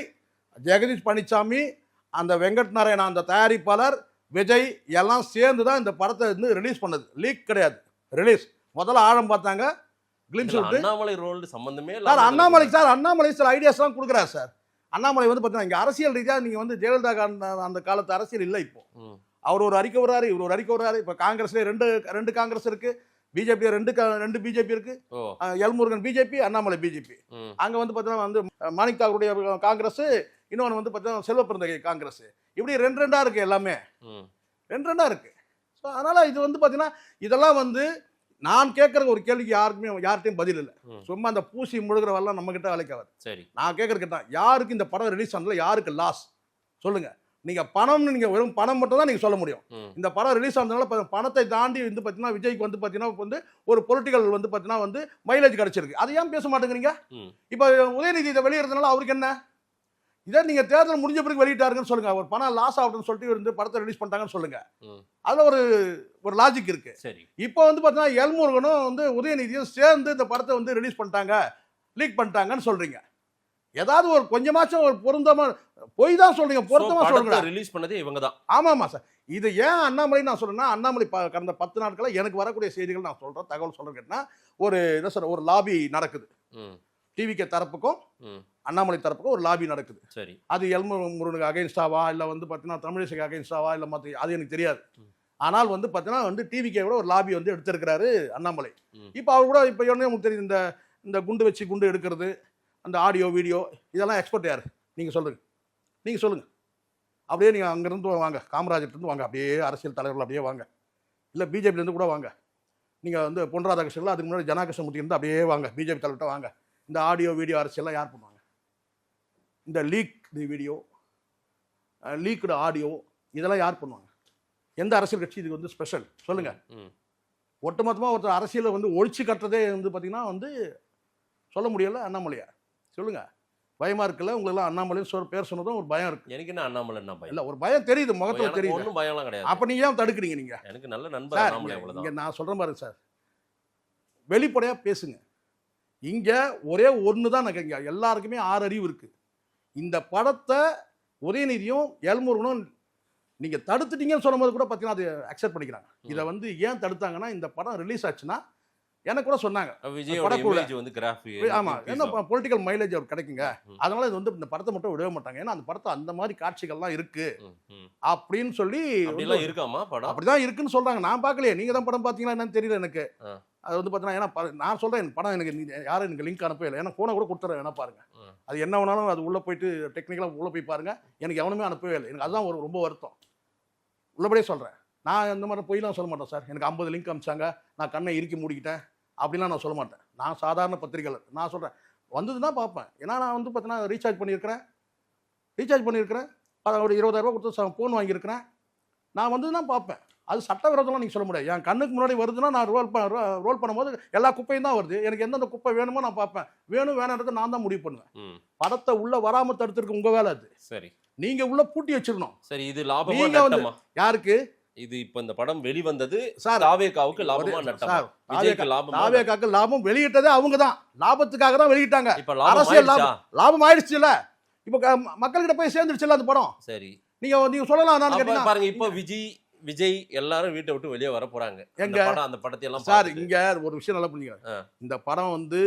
ஜெகதீஷ் பழனிசாமி, அந்த வெங்கட் நாராயணா, அந்த தயாரிப்பாளர், விஜய் எல்லாம் சேர்ந்து தான் இந்த படத்தை வந்து ரிலீஸ் பண்ணது. லீக் கிடையாது, ரிலீஸ். முதல்ல ஆழம் பார்த்தாங்க, கிளிம்ஸ் விட்டு. அண்ணாமலை ரோல் சம்பந்தமே இல்ல சார். அண்ணாமலை சில ஐடியாஸ்லாம் கொடுக்குறாரு சார். அண்ணாமலை வந்து பார்த்தீங்கன்னா இங்கே அரசியல் ரீதியாக நீங்கள் வந்து ஜெயலலிதா அந்த காலத்து அரசியல் இல்லை இப்போ. அவர் ஒரு அறிக்கை வர்றாரு, இவர் ஒரு அறிக்கை வர்றாரு. இப்போ காங்கிரஸ்லேயே ரெண்டு காங்கிரஸ் இருக்கு, பிஜேபி ரெண்டு பிஜேபி இருக்கு. L Murugan BJP, Annamalai BJP. அங்கே வந்து பார்த்தீங்கன்னா வந்து மாணிக் தாகூருடைய காங்கிரஸ், இன்னொன்று வந்து பார்த்தீங்கன்னா செல்வ பிறந்தகை காங்கிரஸ். இப்படி ரெண்டா இருக்கு, எல்லாமே ரெண்டா இருக்கு. ஸோ அதனால இது வந்து பார்த்தீங்கன்னா இதெல்லாம் வந்து நான் கேட்குற ஒரு கேள்விக்கு யார்கிட்டையும் பதில் இல்லை. சும்மா அந்த பூசி முழுகிறவெல்லாம் நம்ம கிட்ட வேலைக்காவது. சரி, நான் கேட்கறதுக்கு யாருக்கு இந்த படம் ரிலீஸ் ஆனதுல யாருக்கு லாஸ் சொல்லுங்க. நீங்க பணம்னு நீங்க வெறும் பணம் மட்டும் தான் நீங்க சொல்ல முடியும். இந்த படம் ரிலீஸ் ஆனதுனால பணத்தை தாண்டி வந்து பார்த்தீங்கன்னா விஜய்க்கு வந்து பார்த்தீங்கன்னா வந்து ஒரு பொலிட்டிக்கல் வந்து பார்த்தீங்கன்னா வந்து மைலேஜ் கிடைச்சிருக்கு. அதை ஏன் பேச மாட்டேங்கிறீங்க? இப்போ உதயநிதி இதை வெளியிடுறதுனால அவருக்கு என்ன? இதை நீங்க தேர்தல் முடிஞ்ச பிறகு வெளியிட்டாருன்னு சொல்லுங்க. ஒரு பணம் லாஸ் ஆகுதுன்னு சொல்லிட்டு இருந்து படத்தை ரிலீஸ் பண்ணிட்டாங்கன்னு சொல்லுங்க. அதுல ஒரு லாஜிக் இருக்கு. சரி, இப்போ வந்து பார்த்தீங்கன்னா எல்முருகனும் வந்து உதயநிதியும் சேர்ந்து இந்த படத்தை வந்து ரிலீஸ் பண்ணிட்டாங்க, லீக் பண்ணிட்டாங்கன்னு சொல்றீங்க. ஏதாவது ஒரு கொஞ்சமாச்சும் ஒரு பொருந்தமா போய் தான் சொல்றீங்க, பொருத்தமா சொல்லுங்க. ரிலீஸ் பண்ணதே இவங்க தான். ஆமாமா சார். இது ஏன் அண்ணாமலை நான் சொல்றேன்னா, அண்ணாமலை கடந்த 10 நாட்களா எனக்கு வரக்கூடிய செய்திகள் நான் சொல்றேன், தகவல் சொல்றேன் கேட்டா, ஒரு என்ன சொல்ற ஒரு லாபி நடக்குது. டிவிகே தரப்புக்கும் அண்ணாமலை தரப்புக்கும் ஒரு லாபி நடக்குது. சரி, அது எல்முருகனுக்கு அகைன்ஸ்டாவா இல்லை வந்து பார்த்தீங்கன்னா தமிழிசைக்கு அகைன்ஸ்டாவா இல்லை மற்ற அது எனக்கு தெரியாது. ஆனால் வந்து பார்த்தீங்கன்னா வந்து டிவிக்கே கூட ஒரு லாபி வந்து எடுத்திருக்கிறாரு அண்ணாமலை. இப்போ அவர் கூட இப்போ உங்களுக்கு தெரியுது, இந்த குண்டு வச்சு குண்டு எடுக்கிறது, அந்த ஆடியோ வீடியோ இதெல்லாம் எக்ஸ்பர்ட் யார் நீங்கள் சொல்லுங்கள். அப்படியே நீங்கள் அங்கேருந்து வாங்க, காமராஜர்லேருந்து வாங்க, அப்படியே அரசியல் தலைவர்கள் அப்படியே வாங்க, இல்லை பிஜேபிலேருந்து கூட வாங்க. நீங்கள் வந்து பொன் ராதாகிருஷ்ணன், அதுக்கு முன்னாடி ஜனாகிருஷ்ணமூர்த்தி இருந்து அப்படியே வாங்க, பிஜேபி தலைவர்கிட்ட வாங்க. இந்த ஆடியோ வீடியோ அரசியல்லாம் யார் பண்ணுவாங்க? இந்த லீக் வீடியோ, லீக்டு ஆடியோ இதெல்லாம் யார் பண்ணுவாங்க? எந்த அரசியல் கட்சி இதுக்கு வந்து ஸ்பெஷல் சொல்லுங்கள். ஒட்டுமொத்தமாக ஒருத்தர் அரசியலை வந்து ஒழிச்சு கட்டுறதே வந்து பார்த்தீங்கன்னா வந்து சொல்ல முடியல அண்ணாமலையா? சொல்லுங்கள். பயமா இருக்குல்ல உங்களுக்கு? அண்ணாமலைன்னு பேர் சொன்னதும் ஒரு பயம் இருக்கு. எனக்கு என்ன அண்ணாமலை என்ன பயம்? இல்லை, ஒரு பயம் தெரியுது, முகத்துல தெரியுது. ஒன்றும் பயம்லாம் கிடையாது. அப்போ நீங்கள் ஏன் தடுக்கிறீங்க? நீங்கள் எனக்கு நல்ல நண்பர் அண்ணாமலை. இங்கே நான் சொல்கிறேன் பாருங்க சார், வெளிப்படையாக பேசுங்க. இங்கே ஒரே ஒன்று தான் நான் கேட்க, எல்லாருக்குமே 6 அறிவு இருக்கு. இந்த படத்தை உதயநிதியும் எல்முருகனும் நீங்கள் தடுத்துட்டீங்கன்னு சொல்லும்போது கூட பார்த்தீங்கன்னா அது அக்செப்ட் பண்ணிக்கிறாங்க. இதை வந்து ஏன் தடுத்தாங்கன்னா, இந்த படம் ரிலீஸ் ஆச்சுன்னா எனக்கு கூட சொன்னாங்க, ஆமா என்ன பொலிட்டிக்கல் மைலேஜ் அவர் கிடைக்குங்க, அதனால இது வந்து இந்த படத்தை மட்டும் விடவே மாட்டாங்க, ஏன்னா அந்த படத்தை அந்த மாதிரி காட்சிகள்லாம் இருக்கு அப்படின்னு சொல்லி இருக்காமா படம் அப்படிதான் இருக்குன்னு சொல்றாங்க. நான் பார்க்கலையே, நீங்க தான் படம் பார்த்தீங்களா என்னன்னு தெரியல எனக்கு. அது வந்து பார்த்தீங்கன்னா, ஏன்னா நான் சொல்றேன், எனக்கு படம் எனக்கு யாரும் எனக்கு லிங்க் அனுப்பவே இல்லை, ஏன்னா போனை கூட கொடுத்துறேன், வேணா பாருங்க. அது என்ன வேணாலும் அது உள்ள போயிட்டு டெக்னிக்கலாக உள்ள போய் பாருங்க, எனக்கு எவனுமே அனுப்பவே இல்லை. எனக்கு அதுதான் ரொம்ப வருத்தம். உள்ளபடியே சொல்றேன், நான் இந்த மாதிரி பொய்லாம் சொல்ல மாட்டேன் சார். எனக்கு 50 லிங்க் அனுப்பிச்சாங்க, நான் கண்ணை இறுக்கி மூடிக்கிட்டேன் அப்படிலாம் நான் சொல்ல மாட்டேன். நான் சாதாரண பத்திரிகையாளர். நான் சொல்கிறேன், வந்ததுன்னா பார்ப்பேன். ஏன்னா நான் வந்து பார்த்தீங்கன்னா ரீசார்ஜ் பண்ணியிருக்கிறேன், ஒரு 20,000 ரூபா கொடுத்து ஃபோன் வாங்கியிருக்கிறேன். நான் வந்ததுன்னா பார்ப்பேன். அது சட்டவிரோதம்லாம் நீங்கள் சொல்ல முடியாது. என் கண்ணுக்கு முன்னாடி வருதுன்னா நான் ரோல் பண்ணும்போது எல்லா குப்பையும் தான் வருது. எனக்கு எந்தெந்த குப்பை வேணுமோ நான் பார்ப்பேன். வேணுன்றதை நான் தான் முடிவு பண்ணுவேன். படத்தை உள்ள வராமல் தடுத்துருக்கு உங்கள் வேலை அது. சரி, நீங்கள் உள்ள பூட்டி வச்சிடணும். சரி, இது லாபம் யாருக்கு? இது இப்ப இந்த படம் வெளிவந்தது தாவேகாவுக்கு லாபமா நட்டமா? விஜய்க்கு லாபம். தாவேகாவுக்கு லாபம் வெளியிட்டதே அவங்க தான், லாபத்துக்காக தான் வெளியிட்டாங்க. அரசியல் லாபம் ஆயிடுச்சுல, இப்ப மக்கள்கிட்ட போய் சேர்ந்துருச்சுல அந்த படம். சரி, நீங்க சொல்லலாம் பாருங்க. இப்போ விஜய் எல்லாரும் வீட்டை விட்டு வெளியே வர போறாங்க. அந்த படத்தை எல்லாம் சார், இங்க ஒரு விஷயம் நல்லா புரிஞ்சுங்க. இந்த படம் வந்து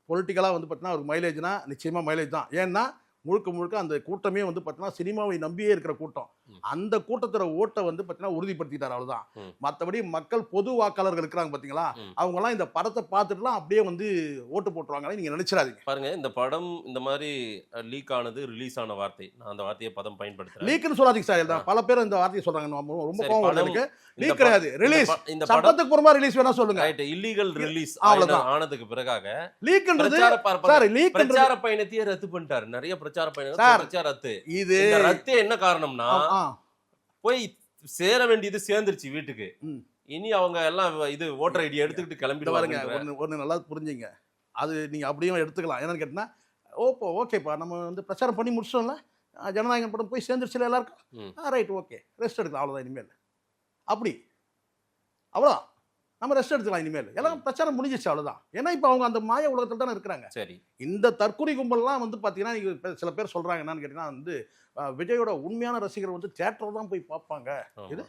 பொலிட்டிக்கலா வந்து பார்த்தீங்கன்னா ஒரு மைலேஜ்னா நிச்சயமா மைலேஜ் தான். ஏன்னா முழுக்க அந்த கூட்டமே வந்து பார்த்தீங்கன்னா சினிமாவை நம்பியே இருக்கிற கூட்டம். அந்த கூட்டத்தோட ஓட்டை வந்து பார்த்தீங்கன்னா உறுதிப்படுத்திட்டார், அவ்வளவுதான். மற்றபடி மக்கள் பொது வாக்காளர்கள் இருக்கிறாங்க பார்த்தீங்களா, அவங்க எல்லாம் இந்த படத்தை பார்த்துட்டுலாம் அப்படியே வந்து ஓட்டு போட்டுருவாங்க, நீங்க நினைச்சிடாதீங்க. பாருங்க, இந்த படம் இந்த மாதிரி லீக் ஆனது, ரிலீஸ் ஆன வார்த்தை, நான் அந்த வார்த்தையை பதம் பயன்படுத்துறேன். லீக்னு சொல்லாதீங்க சார், பல பேர் இந்த வார்த்தையை சொல்றாங்க, ரொம்ப கோவம் வருது. லீக் கிடையாது, ரிலீஸ். இந்த சட்டத்துக்கு புறமா ரிலீஸ் வேணா சொல்லுங்க. ரைட், இல்லீகல் ரிலீஸ் ஆனதுக்கு பிறகாக லீக்ன்றது சார், லீக் பிரச்சார பயணத்தையே ரத்து பண்ணிட்டாரு. நிறைய பிரச்சார பயணம் ரத்து. இது ரத்து என்ன காரணம்னா, போய் சேர வேண்டியது சேர்ந்துருச்சு வீட்டுக்கு. இனி அவங்க எல்லாம் இது ஓட்டர் ஐடி எடுத்துக்கிட்டு கிளம்பிடுவாங்க. ஒன்று நல்லா புரிஞ்சுங்க, அது நீங்க அப்படியும் எடுத்துக்கலாம். என்னன்னு கேட்டீங்கன்னா, ஓகேப்பா நம்ம வந்து பிரச்சாரம் பண்ணி முடிச்சோம்ல, ஜனநாயகன் படம் போய் சேர்ந்துருச்சுல எல்லாருக்கும். ரைட், ஓகே, ரெஸ்ட் எடுக்கலாம், அவ்வளோதான். இனிமேல் அப்படி அவ்வளோதான், நம்ம ரெஸ்ட் எடுத்துக்கலாம் இனிமேல். எல்லாம் பிரச்சாரம் முடிஞ்சிச்சு, அவ்வளோதான். ஏன்னா இப்போ அவங்க அந்த மாய உலகத்தில் தானே இருக்கிறாங்க. சரி, இந்த தற்கொலை கும்பல்லாம் வந்து பார்த்தீங்கன்னா சில பேர் சொல்கிறாங்க என்னன்னு கேட்டிங்கன்னா வந்து விஜயோட உண்மையான ரசிகர் வந்து தியேட்டர் தான் போய் பார்ப்பாங்க, இது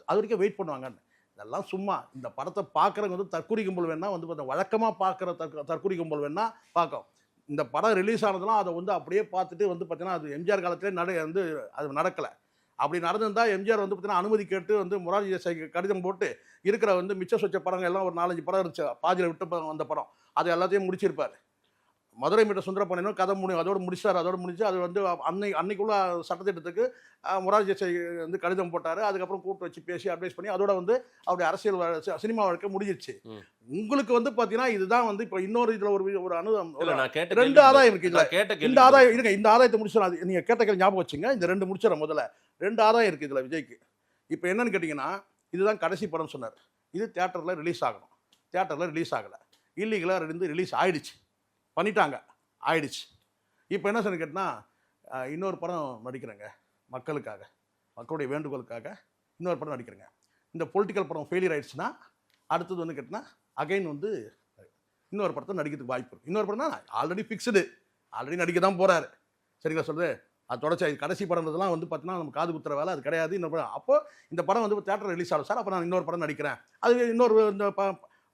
அது வரைக்கும் வெயிட் பண்ணுவாங்கன்னு. இதெல்லாம் சும்மா. இந்த படத்தை பார்க்குறவங்க வந்து தற்கொலை கும்பல் வேணால் வந்து வழக்கமாக பார்க்குற தற்கொலை கும்பல் வேணால் பார்க்கும். இந்த படம் ரிலீஸ் ஆனதுலாம் அதை வந்து அப்படியே பார்த்துட்டு வந்து பார்த்தீங்கன்னா அது எம்ஜிஆர் காலத்திலே வந்து அது நடக்கலை. அப்படி நடந்திருந்தால் எம்ஜிஆர் வந்து பார்த்தீங்கன்னா அனுமதி கேட்டு வந்து மொரார்ஜி தேசாய்க்கு கடிதம் போட்டு இருக்கிற வந்து மிச்ச சொச்ச படங்கள் எல்லாம் ஒரு 4-5 படம் இருந்துச்சு, பாதியில் விட்டு வந்த படம், அது எல்லாத்தையும் முடிச்சிருப்பார். மதுரை மீட்ட சுந்தரபாண்டியனும் கதை அதோடு முடிச்சார். அதோடு முடிச்சு அது வந்து அன்னைக்குள்ள சட்டத்திட்டத்துக்கு மொரார்ஜி தேசாய் வந்து கடிதம் போட்டார். அதுக்கப்புறம் கூப்பிட்டு வச்சு பேசி அட்வைஸ் பண்ணி அதோட வந்து அவருடைய அரசியல் சினிமா வாழ்க்கை முடிஞ்சிருச்சு. உங்களுக்கு வந்து பார்த்தீங்கன்னா இதுதான் வந்து இப்போ இன்னொரு இதில் ஒரு அனுபவம். 2 ஆதாயம் இருக்கு இதில். இந்த ஆதாயம் இருங்க, இந்த ஆதாயத்தை முடிச்சிடும். அது நீங்கள் கேட்ட கேள்வி ஞாபகம் வச்சுங்க. இந்த 2 முடிச்சிடறேன். முதல்ல 2 ஆதாயம் இருக்குது இதில் விஜய்க்கு. இப்போ என்னன்னு கேட்டிங்கன்னா இதுதான் கடைசி படம் சொன்னார். இது தியேட்டரில் ரிலீஸ் ஆகணும். தியேட்டரில் ரிலீஸ் ஆகலை, இல்லீகலாக இருந்து ரிலீஸ் ஆகிடுச்சு, பண்ணிட்டாங்க, ஆயிடுச்சு. இப்போ என்ன சொன்னு கேட்டால் இன்னொரு படம் நடிக்கிறேங்க, மக்களுக்காக, மக்களுடைய வேண்டுகோளுக்காக இன்னொரு படம் நடிக்கிறேங்க. இந்த பொலிட்டிக்கல் படம் ஃபெயிலியர் ஆயிடுச்சுன்னா அடுத்தது வந்து கேட்டினா அகைன் வந்து இன்னொரு படத்தை நடிக்கிறதுக்கு வாய்ப்பு இருக்குது. இன்னொரு படம் தான் ஆல்ரெடி ஃபிக்ஸ்டு, ஆல்ரெடி நடிக்க தான் போகிறாரு. சரிங்களா சொல்கிறது? அது தொடர்ச்சி கடைசி படம்ன்றதுலாம் வந்து பார்த்தீங்கன்னா நம்ம காது குத்துற வேலை அது கிடையாது. இன்னொரு படம் அப்போ இந்த படம் வந்து தியேட்டர் ரிலீஸ் ஆகும் சார், அப்போ நான் இன்னொரு படம் நடிக்கிறேன். அது இன்னொரு இந்த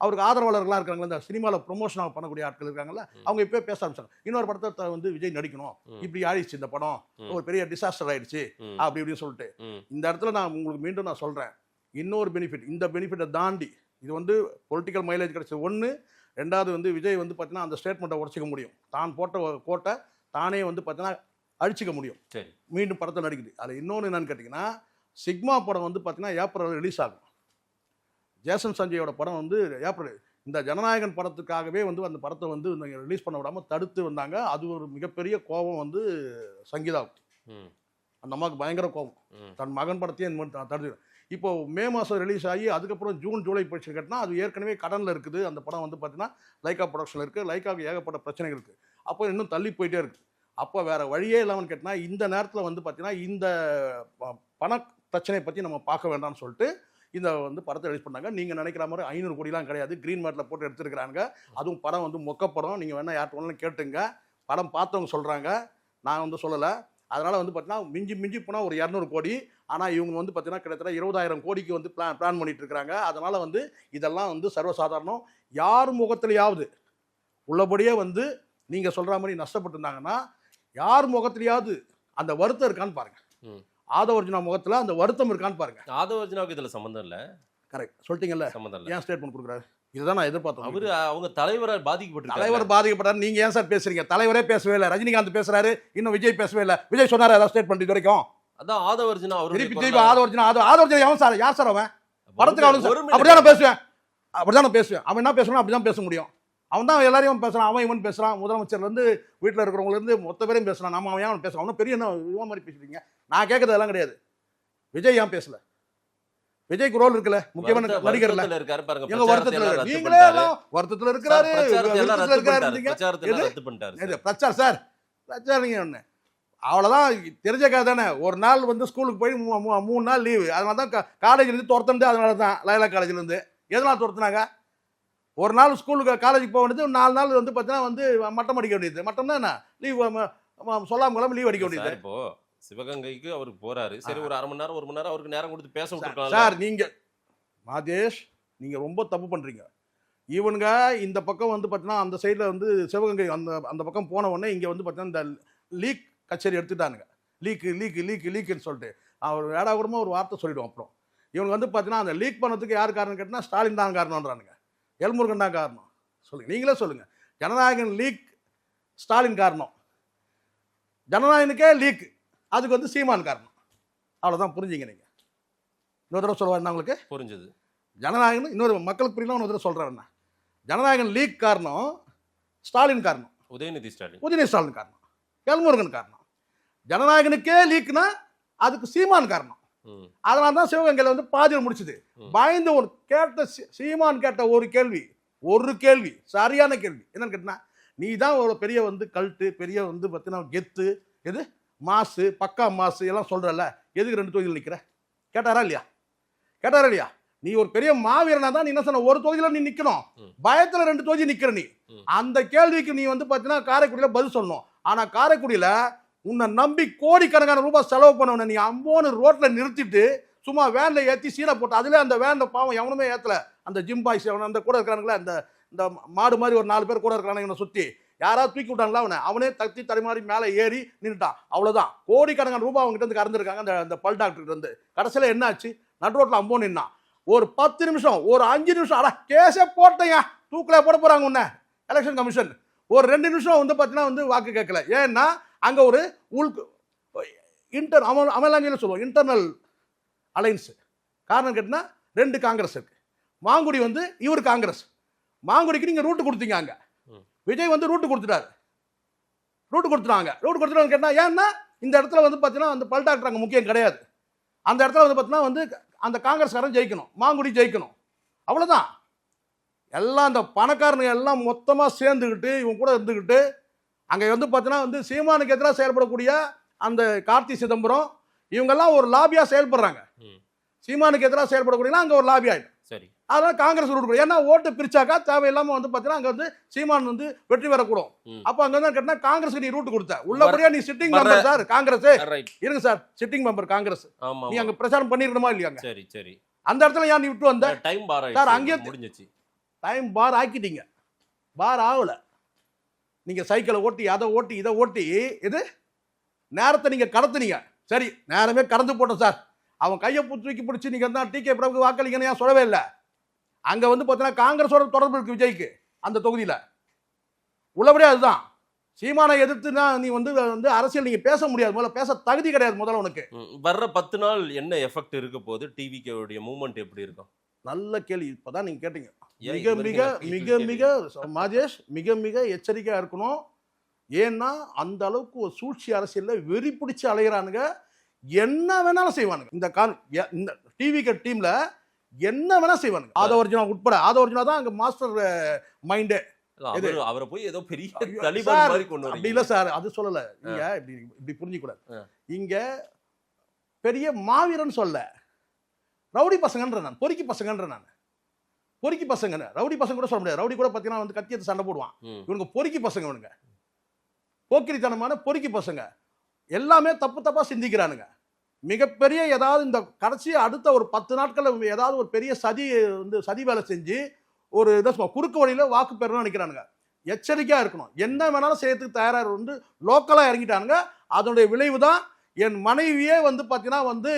அவருக்கு ஆதரவாளர்களாக இருக்காங்களா, இந்த சினிமாவில் ப்ரொமோஷனாக பண்ணக்கூடிய ஆட்கள் இருக்காங்கல்ல, அவங்க இப்போ பேச ஆரம்பிச்சாங்க இன்னொரு படத்தை வந்து விஜய் நடிக்கணும், இப்படி ஆயிடுச்சு இந்த படம், ஒரு பெரிய டிசாஸ்டர் ஆயிடுச்சு அப்படி இப்படின்னு சொல்லிட்டு. இந்த இடத்துல நான் உங்களுக்கு மீண்டும் நான் சொல்கிறேன், இன்னொரு பெனிஃபிட், இந்த பெனிஃபிட்டை தாண்டி இது வந்து பொலிட்டிக்கல் மைலேஜ் கிடைச்சது ஒன்று. 2வது வந்து விஜய் வந்து பார்த்தீங்கன்னா அந்த ஸ்டேட்மெண்ட்டை உடச்சிக்க முடியும், தான் போட்ட கோட்டை தானே வந்து பார்த்தீங்கன்னா அழிச்சிக்க முடியும். சரி, மீண்டும் படத்தை நடிக்குது. அதில் இன்னொன்று என்னன்னு கேட்டிங்கன்னா சிக்மா படம் வந்து பார்த்தீங்கன்னா ஏப்ரல் ரிலீஸ் ஆகும். ஜேசன் சஞ்சயோட படம் வந்து ஏப்ரல். இந்த ஜனநாயகன் படத்துக்காகவே வந்து அந்த படத்தை வந்து ரிலீஸ் பண்ண விடாமல் தடுத்து வந்தாங்க. அது ஒரு மிகப்பெரிய கோபம் வந்து சங்கீதாவுக்கு. அந்த அம்மாவுக்கு பயங்கர கோபம், தன் மகன் படத்தையும் தடுத்து. இப்போ மே மாதம் ரிலீஸ் ஆகி அதுக்கப்புறம் ஜூன் ஜூலை போயிடுச்சு கேட்டால் அது ஏற்கனவே கடனில் இருக்குது. அந்த படம் வந்து பார்த்தீங்கன்னா லைக்கா ப்ரொடக்ஷனில் இருக்குது. லைக்காவுக்கு ஏகப்பட்ட பிரச்சனைகள் இருக்குது. அப்போ இன்னும் தள்ளி போயிட்டே இருக்குது. அப்போ வேறு வழியே இல்லாமல் கேட்டால் இந்த நேரத்தில் வந்து பார்த்தீங்கன்னா இந்த பண பிரச்சனையை பற்றி நம்ம பார்க்க வேண்டாம்னு சொல்லிட்டு இந்த வந்து படத்தை ரிலீஸ் பண்ணாங்க. நீங்கள் நினைக்கிற மாதிரி 500 கோடிலாம் கிடையாது, க்ரீன் மேட்டில் போட்டு எடுத்துருக்கிறாங்க. அதுவும் படம் வந்து மொக்கப்படம். நீங்கள் வேணால் யார்கிட்ட வேணாலும் கேட்டுங்க, படம் பார்த்தவங்க சொல்கிறாங்க, நான் வந்து சொல்லலை. அதனால் வந்து பார்த்தீங்கன்னா மிஞ்சி போனால் ஒரு 200 கோடி. ஆனால் இவங்க வந்து பார்த்தீங்கன்னா கிட்டத்தட்ட 20,000 கோடிக்கு வந்து பிளான் பண்ணிட்டு இருக்கிறாங்க. அதனால் வந்து இதெல்லாம் வந்து சர்வசாதாரணம். யார் முகத்திலேயாவது உள்ளபடியே வந்து நீங்கள் சொல்கிற மாதிரி நஷ்டப்பட்டுருந்தாங்கன்னா யார் முகத்திலேயாவது அந்த வருத்தம் இருக்கான்னு பாருங்கள். ஆதவர்ஜுனா முகத்தில் அந்த வருத்தம் இருக்கான்னு பாருங்க. ஆதவர்ஜுனாவுக்கு இதில் சம்மந்தம் இல்லை. கரெக்ட் சொல்லிட்டீங்கல்ல, சம்மந்தம் இல்லை. ஏன் ஸ்டேட்மெண்ட் கொடுக்குறாரு? இதுதான் நான் எதிர்பார்த்தேன். அவர் அவங்க தலைவராக பாதிக்கப்பட்டு தலைவர் பாதிக்கப்பட்டார். நீங்கள் ஏன் சார் பேசுறீங்க? தலைவரே பேசவே இல்லை, ரஜினிகாந்த் பேசுறாரு, இன்னும் விஜய் பேசவே இல்லை. விஜய் சொன்னார் ஏதாவது ஸ்டேட்மெண்ட் இது வரைக்கும்? அதான் ஆதவர்ஜுனா அவர் ஆதவர்ஜுனா எவன் சார்? யார் சார் அவன்? படத்துக்கு அப்படிதான் நான் பேசுவேன், அப்படிதான் நான் பேசுவேன். அவன் என்ன பேசணும் அப்படிதான் பேச முடியும். அவன் தான் எல்லாரையும் பேசுகிறான், அவன் இவன் பேசுகிறான், முதலமைச்சர்லேருந்து வீட்டில் இருக்கிறவங்கலேருந்து மொத்த பேரையும் பேசுகிறான். நம்ம அவன் ஏன் பேசுகிறான்? அவனும் பெரிய என்ன இவன் மாதிரி பேசுறீங்க? நான் கேட்கறது எல்லாம் கிடையாது. விஜய் ஏன் பேசல? விஜய்க்கு ரோல் இருக்குல்ல, முக்கியமான நடிகர்ல இருக்காரு பாருங்க. எங்க வருத்தத்துல நீங்களே வருத்தத்துல இருக்காரு, பிரச்சார் சார் பிரச்சாரங்க ஒண்ணு அவ்வளவுதான். தெரிஞ்ச கதை தானே. ஒரு நாள் வந்து ஸ்கூலுக்கு போய் 3 நாள் லீவு. அதனால தான் காலேஜ்ல இருந்து துரத்துனது. அதனால தான் லயலா காலேஜ்ல இருந்து எதனால துரத்துனாங்க? ஒரு நாள் ஸ்கூலுக்கு காலேஜுக்கு போக வேண்டியது, 4 நாள் வந்து பார்த்தீங்கன்னா வந்து மட்டம் அடிக்க வேண்டியது. மட்டம்னா என்ன? லீவ் சொல்லாம லீவ் அடிக்க வேண்டியது. இப்போ சிவகங்கைக்கு அவருக்கு போறாரு, சரி ஒரு 1/2 மணி நேரம் 1 மணி நேரம் அவருக்கு நேரம் கொடுத்து பேச விட்டுருக்கலாம் சார். நீங்க மாதேஷ் நீங்க ரொம்ப தப்பு பண்றீங்க. இவனுங்க இந்த பக்கம் வந்து பார்த்தீங்கன்னா அந்த சைடில் வந்து சிவகங்கை அந்த பக்கம் போன உடனே இங்கே வந்து பார்த்தீங்கன்னா இந்த லீக் கச்சேரி எடுத்துட்டானுங்க. லீக்குன்னு சொல்லிட்டு அவர் வேடாகுடமாக ஒரு வார்த்தை சொல்லிவிடுவோம். அப்புறம் இவங்க வந்து பார்த்தீங்கன்னா அந்த லீக் பண்ணதுக்கு யார் காரணம் கேட்டால் ஸ்டாலின் தான் காரணம்ன்றானுங்க, எல்முருகன் தான் காரணம். சொல்லுங்கள், நீங்களே சொல்லுங்கள். ஜனநாயகன் லீக் ஸ்டாலின் காரணம், ஜனநாயகனுக்கே லீக் அதுக்கு வந்து சீமான் காரணம். அவ்வளோதான், புரிஞ்சுங்க. நீங்கள் இன்னொரு தடவை சொல்லுவாருன்னா உங்களுக்கு புரிஞ்சுது. ஜனநாயகன் இன்னொரு மக்களுக்கு புரியலாம். இன்னொரு தடவை சொல்கிறேன்னா ஜனநாயகன் லீக் காரணம் ஸ்டாலின் காரணம், உதயநிதி ஸ்டாலின் காரணம், எல்முருகன் காரணம். ஜனநாயகனுக்கே லீக்னா அதுக்கு சீமான் காரணம். அதனால தான் சிவகங்கையில் வந்து பாதியில் முடிச்சுது. பயந்து ஒரு கேட்ட சீமான் கேட்ட ஒரு கேள்வி சரியான கேள்வி என்னன்னு கேட்டா, நீ தான் ஒரு பெரிய வந்து கல்ட்டு, பெரிய வந்து பார்த்தீங்கன்னா கெத்து, எது மாசு பக்கா மாசு எல்லாம் சொல்றல, எதுக்கு 2 தொகுதியில் நிக்கிற? கேட்டாரா இல்லையா? நீ ஒரு பெரிய மாவீரனா தான் நீ என்ன சொன்ன, ஒரு தொகுதியில நீ நிக்கணும், பயத்துல 2 தொகுதி நிக்கிற நீ. அந்த கேள்விக்கு நீ வந்து பாத்தீங்கன்னா காரைக்குடியில பதில் சொல்லணும். ஆனா காரைக்குடியில உன்னை நம்பி கோடிக்கணக்கான ரூபாய் செலவு பண்ணவன நீ அம்போன்னு ரோட்ல நிறுத்திட்டு சும்மா வேன்ல ஏத்தி சீனை போட்டு, அதுல அந்த வேன்ல பாவம் எவனுமே ஏத்தல. அந்த ஜிம் பாய்ஸ் அந்த கூட இருக்கிறாங்களே, இந்த மாடு மாதிரி ஒரு 4 பேர் கூட இருக்கிறாங்க சுத்தி, யாராவது தூக்கி விட்டாங்களா அவனே தத்தி தடுமாறி மேலே ஏறி நின்றுட்டான். அவ்வளவுதான். கோடிக்கணக்கான ரூபாய் அவங்க கிட்ட இருந்து கறந்துருக்காங்க அந்த பல் டாக்டர் இருந்து. கடைசியில என்ன ஆச்சு, நடு ரோட்ல அம்போ நின்னான். ஒரு 10 நிமிஷம் ஒரு 5 நிமிஷம் அட கேஸே போட்டேங்க, தூக்கில போட போறாங்க உன்ன எலெக்ஷன் கமிஷன். ஒரு 2 நிமிஷம் வந்து பார்த்தீங்கன்னா வந்து வாக்கு கேட்கல. ஏன்னா அங்க ஒரு அமலாங்கில சொல்லுவோம் இன்டர்னல் அலைன்ஸ். காரணம் கேட்டினா 2 காங்கிரஸ் இருக்கு. மாங்குடி வந்து இவர் காங்கிரஸ். மாங்குடிக்கு நீங்க ரூட்டு கொடுத்தீங்க, அங்க விஜய் வந்து ரூட்டு கொடுத்துட்டாங்க. ரூட்டு கொடுத்துட்டாங்க கேட்டா, ஏன்னா இந்த இடத்துல வந்து பார்த்தீங்கன்னா அந்த பல் டாக்டர் அங்கே முக்கியம் கிடையாது. அந்த இடத்துல வந்து பார்த்தீங்கன்னா வந்து அந்த காங்கிரஸ்காரன் ஜெயிக்கணும், மாங்குடி ஜெயிக்கணும், அவ்வளோதான். எல்லாம் அந்த பணக்காரனுங்க எல்லாம் மொத்தமாக சேர்ந்துக்கிட்டு இவங்க கூட இருந்துக்கிட்டு அங்கே வந்து பார்த்தீங்கன்னா வந்து சீமானுக்கு எதிராக செயல்படக்கூடிய அந்த கார்த்தி சிதம்பரம் இவங்கெல்லாம் ஒரு லாபியாக செயல்படுறாங்க. சீமானுக்கு எதிராக செயல்படக்கூடிய அங்கே ஒரு லாபி ஆகிடும். சரி, அதனால காங்கிரஸ் ரூட் கொடுக்கும். ஏன்னா ஓட்டு பிரிச்சாக்கா தேவையில்லாமல் வந்து பார்த்தீங்கன்னா அங்கே வந்து சீமான் வந்து வெற்றி பெறக்கூடும். அப்போ அங்கே தான் கேட்டால் காங்கிரஸுக்கு நீ ரூட் கொடுத்த உள்ளபடியா நீ சிட்டிங் மெம்பர் சார் காங்கிரஸ் இருங்க சார், சிட்டிங் மெம்பர் காங்கிரஸ் நீ அங்கே பிரச்சாரம் பண்ணிருக்கணுமா இல்லையா? சரி சரி, அந்த இடத்துல ஏன் நீ விட்டு வந்த? டைம் பார் சார், அங்கேயே முடிஞ்சிச்சு. டைம் பார் ஆக்கிட்டீங்க, பார் ஆகல. நீங்க சைக்கிளை ஓட்டி அதை ஓட்டி இதை ஓட்டி இது நேரத்தை நீங்க கடத்துனீங்க. சரி, நேரமே கடந்து போட்டோம் சார். அவன் கையை தூக்கி பிடிச்சி நீங்க தான் டிகே பிரபுக்கு வாக்களிங்கன்னு ஏன் சொல்லவே இல்லை? அங்க வந்து பார்த்தீங்கன்னா காங்கிரஸோட தொடர்பு இருக்கு விஜய்க்கு அந்த தொகுதியில. உள்ளபடியே அதுதான். சீமானை எதிர்த்துனா நீ வந்து அரசியல் நீங்க பேச முடியாது, முதல்ல பேச தகுதி கிடையாது முதல்ல உனக்கு. வர்ற 10 நாள் என்ன எஃபெக்ட் இருக்க போகுது, டிவிகேவுடைய மூவ்மெண்ட் எப்படி இருக்கும்? நல்ல கேள்வி. இப்பதான் நீங்க கேட்டீங்க. மிக மிக மிக மிக மாஜேஷ் மிக மிக எச்சரிக்கையா இருக்கணும். ஏன்னா அந்த அளவுக்கு ஒரு சூழ்ச்சி அரசியல்ல வெறி பிடிச்சு அலைகிறானுங்க. என்ன வேணாலும் செய்வானுங்க. இந்த டிவிகே டீம்ல என்ன வேணா செய்வானுங்க. ஆதவர்ஜுனா உட்பட. ஆதவர்ஜுனா தான் அங்க மாஸ்டர் மைண்டே. அவரை போய் ஏதோ பெரிய தலிபான் மாதிரி கொண்டு வரீங்க. அப்படி இல்ல சார், அது சொல்லல. நீங்க இப்படி புரிஞ்சிக்க கூடாது. இங்க பெரிய மாவீரன் சொல்ல, ரவுடி பசங்கன்ற நான், பொறுக்கி பசங்கன்ற நான். பொறுக்கி பசங்க, ரவுடி பசங்க கூட சொல்ல முடியாது. ரவுடி கூட பார்த்தீங்கன்னா வந்து கத்தி எடுத்து சண்டை போடுவான். இவனுங்க பொறுக்கி பசங்க, இவனுங்க போக்கிரித்தனமான பொறுக்கி பசங்க. எல்லாமே தப்பு தப்பா சிந்திக்கிறானுங்க. மிகப்பெரிய ஏதாவது இந்த கடைசி அடுத்த ஒரு 10 நாட்கள் ஏதாவது ஒரு பெரிய சதி வேலை செஞ்சு ஒரு குறுக்கு வழியில வாக்கு பெறணும்னு நினைக்கிறானுங்க. எச்சரிக்கையா இருக்கணும். என்ன வேணாலும் செய்யறதுக்கு தயாராக வந்து லோக்கலா இறங்கிட்டானுங்க. அதனுடைய விளைவு தான் என் மனைவியே வந்து பார்த்தீங்கன்னா வந்து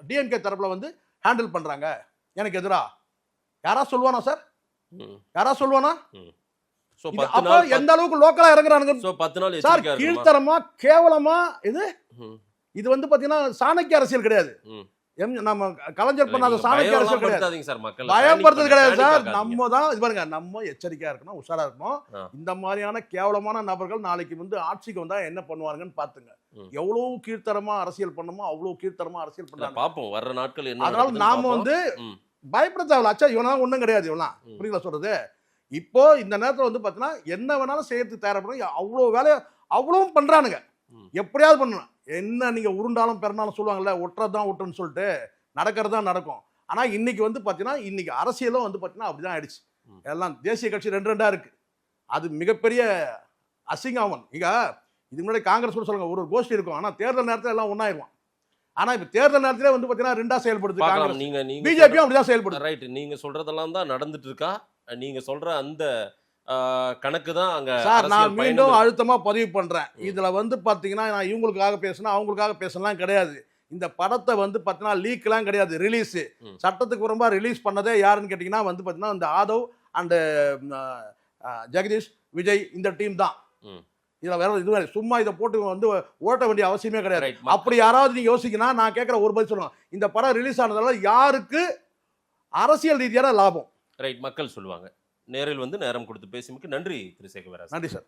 டிஎம்கே தரப்புல வந்து ஹேண்டில் பண்றாங்க எனக்கு எதிரா. யாரா சொல்லுவானா சார்? யாரா சொல்லுவானா? எந்த அளவுக்கு லோக்கலா இறங்குறானுங்க சார். கீழ்த்தரமா கேவலமா இது வந்து பாத்தீங்கன்னா சாணக்கிய அரசியல் கிடையாது. நம்ம கலைஞர் பண்ணாத சாணக்கிய அரசியல் கிடையாது. பயப்படுறது கிடையாது சார். நம்ம தான் இது பாருங்க, நம்ம எச்சரிக்கையா இருக்கணும், உஷாரா இருக்கணும். இந்த மாதிரியான கேவலமான நபர்கள் நாளைக்கு வந்து ஆட்சிக்கு வந்தா என்ன பண்ணுவாங்கன்னு பாத்துங்க. எவ்வளவு கீழ்த்தரமா அரசியல் பண்ணுமோ அவ்வளவு கீழ்த்தரமா அரசியல் பண்ணாங்க. பாப்போம் வர்ற நாட்கள் என்ன. அதனால நாம வந்து பயப்பட தேவையில்ல. அச்சா இவனா ஒண்ணும் கிடையாது, இவனா புரியுங்களா சொல்றது. இப்போ இந்த நேரத்தில் வந்து பார்த்தீங்கன்னா என்ன வேணாலும் செய்யறதுக்கு தயாராக அவ்வளோ வேலையை அவ்வளவும் பண்றானுங்க. எப்படியாவது பண்ணணும். என்ன நீங்க உருண்டாலும் பிறனாலும் சொல்லுவாங்கல்ல, ஒட்டுறதுதான் ஒட்டுன்னு சொல்லிட்டு நடக்கிறது தான் நடக்கும். ஆனா இன்னைக்கு வந்து பார்த்தீங்கன்னா இன்னைக்கு அரசியலும் வந்து பார்த்தீங்கன்னா அப்படிதான் ஆயிடுச்சு. எல்லாம் தேசிய கட்சி 2 இருக்கு. அது மிகப்பெரிய அசிங்கம். இங்க இதுக்கு முன்னாடி காங்கிரஸ் கூட சொல்லுங்க ஒரு கோஷ்டி இருக்கும், ஆனா தேர்தல் நேரத்தில் எல்லாம் ஒன்னாயிருவான். ஆனா இப்ப தேர்தல் நேரத்திலே வந்து பார்த்தீங்கன்னா 2ஆ செயல்படுது காங்கிரஸ். பிஜேபியும் அப்படிதான் செயல்படுது. ரைட், நீங்க சொல்றதெல்லாம் தான் நடந்துட்டு இருக்கா? நீங்க சொல்ற அந்த கணக்கு தான் அங்க சார். நான் மீண்டும் அழுத்தமா பதிவு பண்றேன். இதுல வந்து பாத்தீங்கன்னா நான் இவங்களுக்காக பேசணும் அவங்களுக்காக பேசலாம் கிடையாது. இந்த படத்தை வந்து பாத்தீங்கன்னா லீக்லாம் கிடையாது, ரிலீஸ் சட்டத்துக்கு புறம்பா ரிலீஸ் பண்ணதே யாருன்னு கேட்டீங்கன்னா வந்து பாத்தீங்கன்னா இந்த ஆதவ் அண்ட் ஜெகதீஷ் விஜய் இந்த டீம் தான். இதுல வேற இது சும்மா இதை போட்டு வந்து ஓட்ட வேண்டிய அவசியமே கிடையாது. அப்படி யாராவது நீங்க யோசிக்கணும், நான் கேட்கிற ஒரு பதில் சொல்லுங்க. இந்த படம் ரிலீஸ் ஆனதால யாருக்கு அரசியல் ரீதியான லாபம்? ரைட், மக்கள் சொல்லுவாங்க. நேரில் வந்து நேரம் கொடுத்து பேசியமைக்கு நன்றி திரு சேகவராஜ். நன்றி சார்.